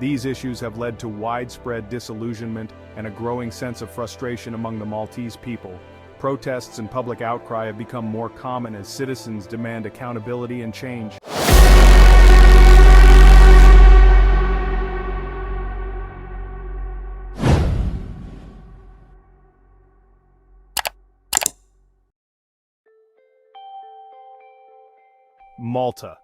These issues have led to widespread disillusionment and a growing sense of frustration among the Maltese people. Protests and public outcry have become more common as citizens demand accountability and change. Malta.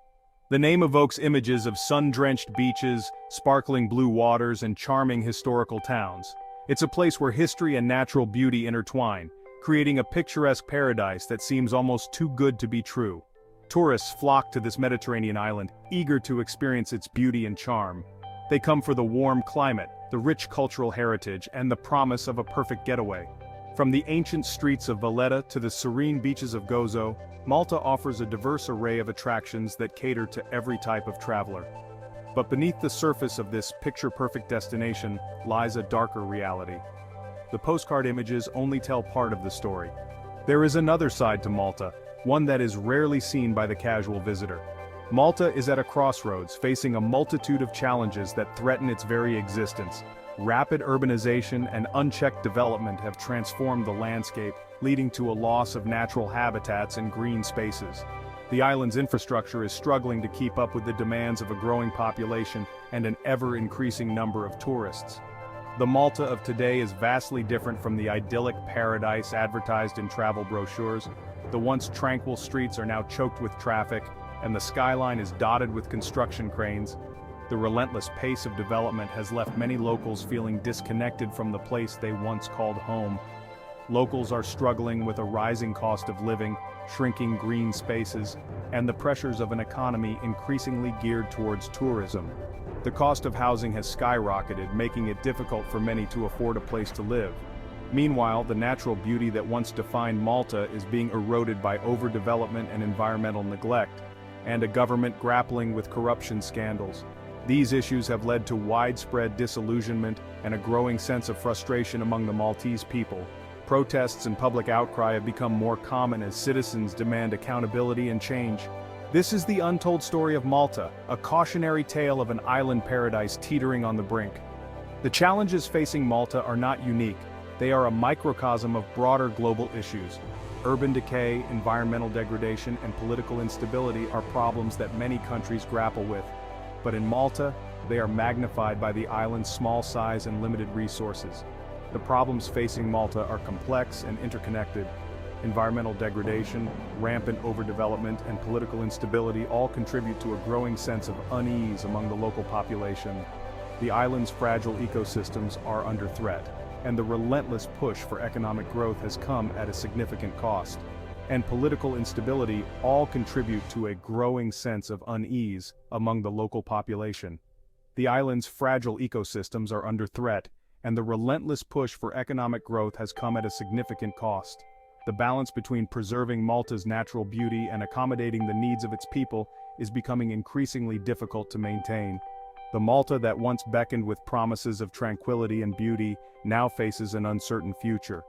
The name evokes images of sun-drenched beaches, sparkling blue waters, and charming historical towns. It's a place where history and natural beauty intertwine, creating a picturesque paradise that seems almost too good to be true. Tourists flock to this Mediterranean island, eager to experience its beauty and charm. They come for the warm climate, the rich cultural heritage, and the promise of a perfect getaway. From the ancient streets of Valletta to the serene beaches of Gozo, Malta offers a diverse array of attractions that cater to every type of traveler. But beneath the surface of this picture-perfect destination lies a darker reality. The postcard images only tell part of the story. There is another side to Malta, one that is rarely seen by the casual visitor. Malta is at a crossroads, facing a multitude of challenges that threaten its very existence. Rapid urbanization and unchecked development have transformed the landscape, leading to a loss of natural habitats and green spaces. The island's infrastructure is struggling to keep up with the demands of a growing population and an ever-increasing number of tourists. The Malta of today is vastly different from the idyllic paradise advertised in travel brochures. The once tranquil streets are now choked with traffic, and the skyline is dotted with construction cranes. The relentless pace of development has left many locals feeling disconnected from the place they once called home. Locals are struggling with a rising cost of living, shrinking green spaces, and the pressures of an economy increasingly geared towards tourism. The cost of housing has skyrocketed, making it difficult for many to afford a place to live. Meanwhile, the natural beauty that once defined Malta is being eroded by overdevelopment and environmental neglect, and a government grappling with corruption scandals. These issues have led to widespread disillusionment and a growing sense of frustration among the Maltese people. Protests and public outcry have become more common as citizens demand accountability and change. This is the untold story of Malta, a cautionary tale of an island paradise teetering on the brink. The challenges facing Malta are not unique. They are a microcosm of broader global issues. Urban decay, environmental degradation, and political instability are problems that many countries grapple with. But in Malta, they are magnified by the island's small size and limited resources. The problems facing Malta are complex and interconnected. Environmental degradation, rampant overdevelopment, and political instability all contribute to a growing sense of unease among the local population. The island's fragile ecosystems are under threat, and the relentless push for economic growth has come at a significant cost. And political instability all contribute to a growing sense of unease among the local population. The island's fragile ecosystems are under threat, and the relentless push for economic growth has come at a significant cost. The balance between preserving Malta's natural beauty and accommodating the needs of its people is becoming increasingly difficult to maintain. The Malta that once beckoned with promises of tranquility and beauty now faces an uncertain future.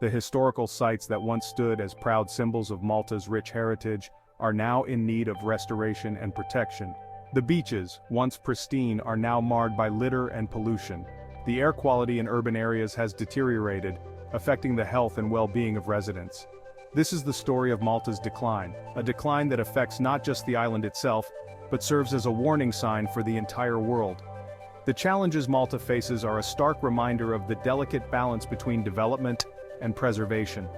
The historical sites that once stood as proud symbols of Malta's rich heritage are now in need of restoration and protection. The beaches, once pristine, are now marred by litter and pollution. The air quality in urban areas has deteriorated, affecting the health and well-being of residents. This is the story of Malta's decline, a decline that affects not just the island itself, but serves as a warning sign for the entire world. The challenges Malta faces are a stark reminder of the delicate balance between development and preservation.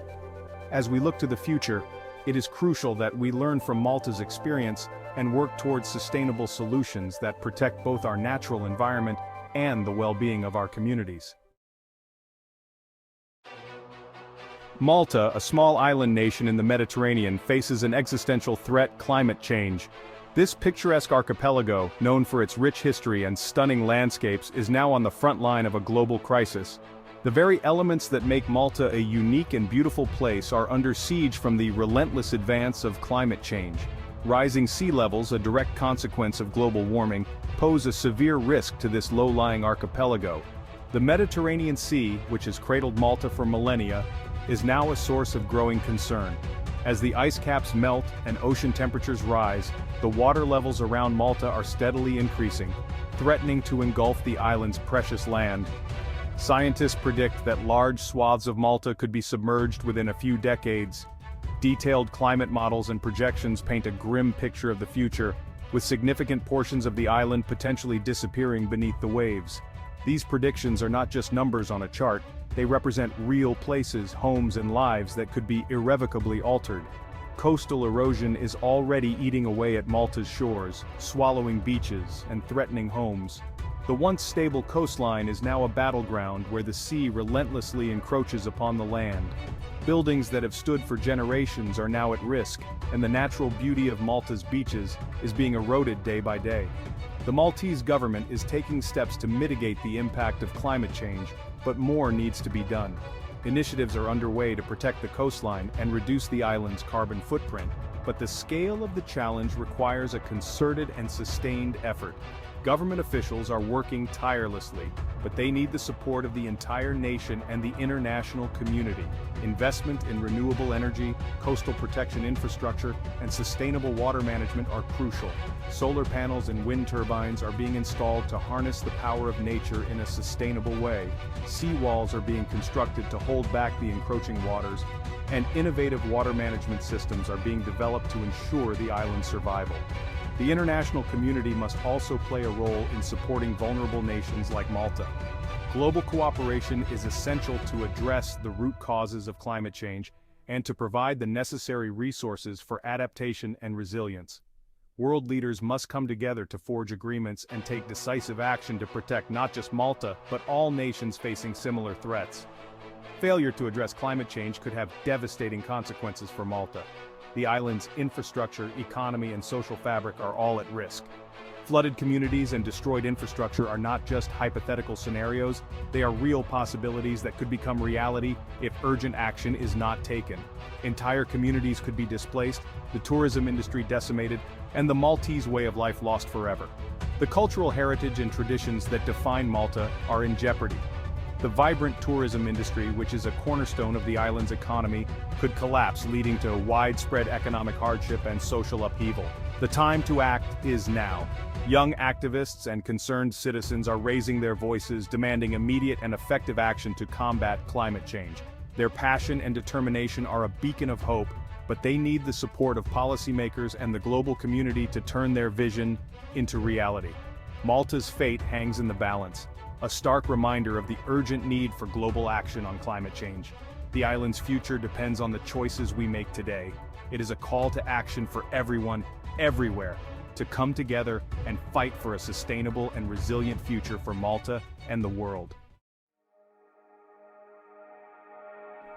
As we look to the future, it is crucial that we learn from Malta's experience and work towards sustainable solutions that protect both our natural environment and the well-being of our communities. Malta, a small island nation in the Mediterranean, faces an existential threat: climate change. This picturesque archipelago, known for its rich history and stunning landscapes, is now on the front line of a global crisis. The very elements that make Malta a unique and beautiful place are under siege from the relentless advance of climate change. Rising sea levels, a direct consequence of global warming, pose a severe risk to this low-lying archipelago. The Mediterranean Sea, which has cradled Malta for millennia, is now a source of growing concern. As the ice caps melt and ocean temperatures rise, the water levels around Malta are steadily increasing, threatening to engulf the island's precious land. Scientists predict that large swaths of Malta could be submerged within a few decades. Detailed climate models and projections paint a grim picture of the future, with significant portions of the island potentially disappearing beneath the waves. These predictions are not just numbers on a chart, they represent real places, homes and lives that could be irrevocably altered. Coastal erosion is already eating away at Malta's shores, swallowing beaches and threatening homes. The once stable coastline is now a battleground where the sea relentlessly encroaches upon the land. Buildings that have stood for generations are now at risk, and the natural beauty of Malta's beaches is being eroded day by day. The Maltese government is taking steps to mitigate the impact of climate change, but more needs to be done. Initiatives are underway to protect the coastline and reduce the island's carbon footprint, but the scale of the challenge requires a concerted and sustained effort. Government officials are working tirelessly, but they need the support of the entire nation and the international community. Investment in renewable energy, coastal protection infrastructure, and sustainable water management are crucial. Solar panels and wind turbines are being installed to harness the power of nature in a sustainable way. Seawalls are being constructed to hold back the encroaching waters, and innovative water management systems are being developed to ensure the island's survival. The international community must also play a role in supporting vulnerable nations like Malta. Global cooperation is essential to address the root causes of climate change and to provide the necessary resources for adaptation and resilience. World leaders must come together to forge agreements and take decisive action to protect not just Malta, but all nations facing similar threats. Failure to address climate change could have devastating consequences for Malta. The island's infrastructure, economy, and social fabric are all at risk. Flooded communities and destroyed infrastructure are not just hypothetical scenarios, they are real possibilities that could become reality if urgent action is not taken. Entire communities could be displaced, the tourism industry decimated, and the Maltese way of life lost forever. The cultural heritage and traditions that define Malta are in jeopardy. The vibrant tourism industry, which is a cornerstone of the island's economy, could collapse, leading to widespread economic hardship and social upheaval. The time to act is now. Young activists and concerned citizens are raising their voices, demanding immediate and effective action to combat climate change. Their passion and determination are a beacon of hope, but they need the support of policymakers and the global community to turn their vision into reality. Malta's fate hangs in the balance, a stark reminder of the urgent need for global action on climate change. The island's future depends on the choices we make today. It is a call to action for everyone, everywhere, to come together and fight for a sustainable and resilient future for Malta and the world.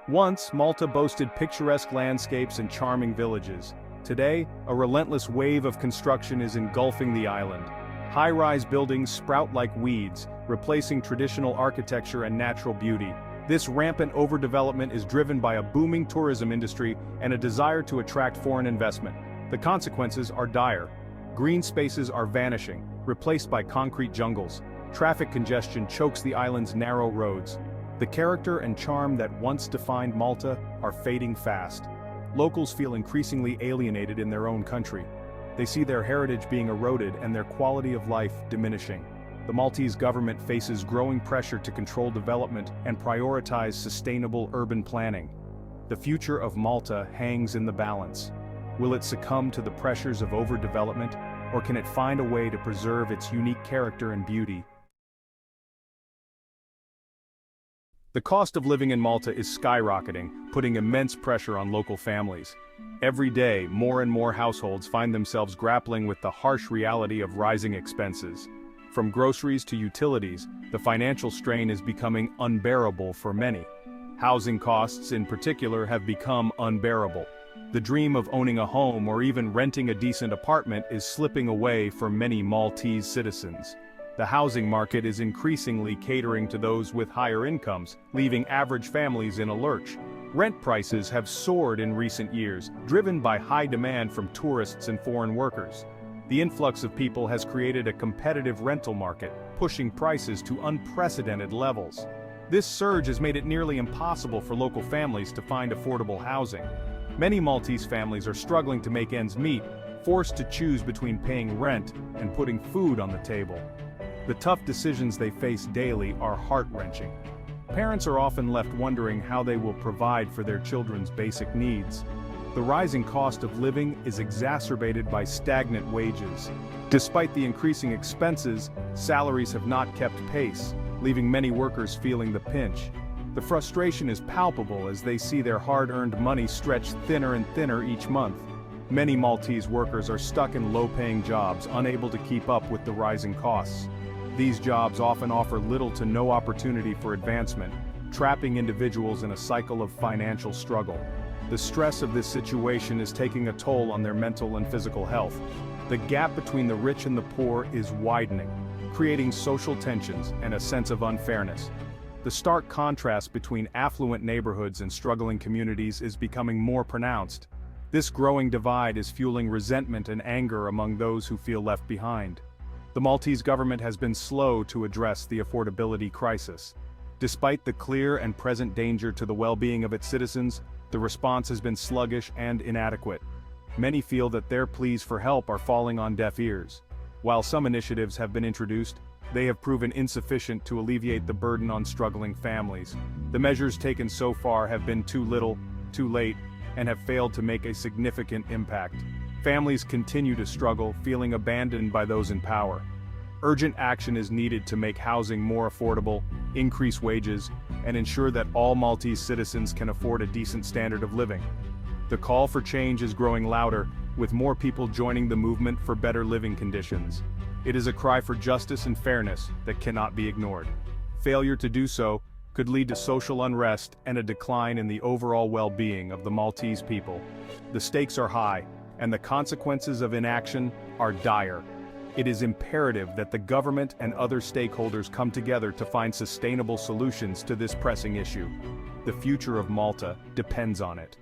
Once, Malta boasted picturesque landscapes and charming villages. Today, a relentless wave of construction is engulfing the island. High-rise buildings sprout like weeds, replacing traditional architecture and natural beauty. This rampant overdevelopment is driven by a booming tourism industry and a desire to attract foreign investment. The consequences are dire. Green spaces are vanishing, replaced by concrete jungles. Traffic congestion chokes the island's narrow roads. The character and charm that once defined Malta are fading fast. Locals feel increasingly alienated in their own country. They see their heritage being eroded and their quality of life diminishing. The Maltese government faces growing pressure to control development and prioritize sustainable urban planning. The future of Malta hangs in the balance. Will it succumb to the pressures of overdevelopment, or can it find a way to preserve its unique character and beauty? The cost of living in Malta is skyrocketing, putting immense pressure on local families. Every day, more and more households find themselves grappling with the harsh reality of rising expenses. From groceries to utilities, the financial strain is becoming unbearable for many. Housing costs, in particular, have become unbearable. The dream of owning a home or even renting a decent apartment is slipping away for many Maltese citizens. The housing market is increasingly catering to those with higher incomes, leaving average families in a lurch. Rent prices have soared in recent years, driven by high demand from tourists and foreign workers. The influx of people has created a competitive rental market, pushing prices to unprecedented levels. This surge has made it nearly impossible for local families to find affordable housing. Many Maltese families are struggling to make ends meet, forced to choose between paying rent and putting food on the table. The tough decisions they face daily are heart-wrenching. Parents are often left wondering how they will provide for their children's basic needs. The rising cost of living is exacerbated by stagnant wages. Despite the increasing expenses, salaries have not kept pace, leaving many workers feeling the pinch. The frustration is palpable as they see their hard-earned money stretch thinner and thinner each month. Many Maltese workers are stuck in low-paying jobs, unable to keep up with the rising costs. These jobs often offer little to no opportunity for advancement, trapping individuals in a cycle of financial struggle. The stress of this situation is taking a toll on their mental and physical health. The gap between the rich and the poor is widening, creating social tensions and a sense of unfairness. The stark contrast between affluent neighborhoods and struggling communities is becoming more pronounced. This growing divide is fueling resentment and anger among those who feel left behind. The Maltese government has been slow to address the affordability crisis. Despite the clear and present danger to the well-being of its citizens, the response has been sluggish and inadequate. Many feel that their pleas for help are falling on deaf ears. While some initiatives have been introduced, they have proven insufficient to alleviate the burden on struggling families. The measures taken so far have been too little, too late, and have failed to make a significant impact. Families continue to struggle, feeling abandoned by those in power. Urgent action is needed to make housing more affordable, increase wages, and ensure that all Maltese citizens can afford a decent standard of living. The call for change is growing louder, with more people joining the movement for better living conditions. It is a cry for justice and fairness that cannot be ignored. Failure to do so could lead to social unrest and a decline in the overall well-being of the Maltese people. The stakes are high, and the consequences of inaction are dire. It is imperative that the government and other stakeholders come together to find sustainable solutions to this pressing issue. The future of Malta depends on it.